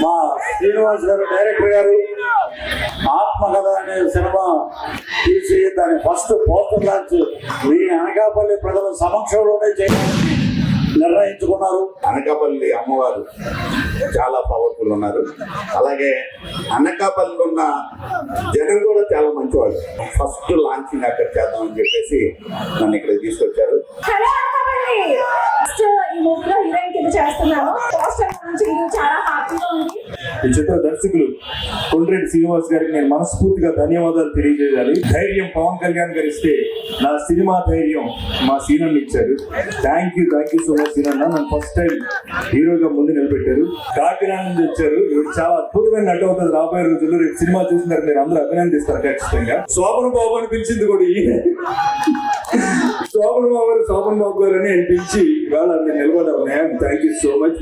మా శ్రీనివాస్ గారు డైరెక్టర్ గారు ఆత్మకథ అనే సినిమా తీసి దాని ఫస్ట్ పోస్టర్ లాంచ్ ఈ అనకాపల్లి ప్రజల సమక్షంలోనే చేయాలని నిర్ణయించుకున్నారు. అనకాపల్లి అమ్మవారు చాలా పవర్ఫుల్ ఉన్నారు. అలాగే అనకాపల్లి ఉన్న జనం కూడా చాలా మంచివాళ్ళు. ఫస్ట్ లాంచింగ్ అక్కడ చేద్దామని చెప్పేసి నన్ను ఇక్కడ తీసుకొచ్చారు. ఈ చిత్ర దర్శకులు కొండ్రెడ్డి శ్రీనివాస్ గారికి నేను మనస్ఫూర్తిగా ధన్యవాదాలు తెలియజేయాలి. ధైర్యం పవన్ కళ్యాణ్ గారు ఇస్తే నా సినిమా ధైర్యం మా సీనన్ ఇచ్చారు. థ్యాంక్ యూ సో మచ్ సీనన్న. నన్ను ఫస్ట్ టైం హీరోగా ముందు నిలబెట్టారు. కాకినాడ నుంచి వచ్చారు. ఇప్పుడు చాలా అద్భుతమైన నటు అవుతుంది రాబోయే రోజుల్లో. రేపు సినిమా చూసినారు మీరు అందరూ అభినందిస్తారు ఖచ్చితంగా. శోభన్ బాబు అని పిలిచింది కూడా శోభన్ బాబు గారు అని పిలిచి ఇవాళ నేను నిలబడ్డాను. Thank you so much.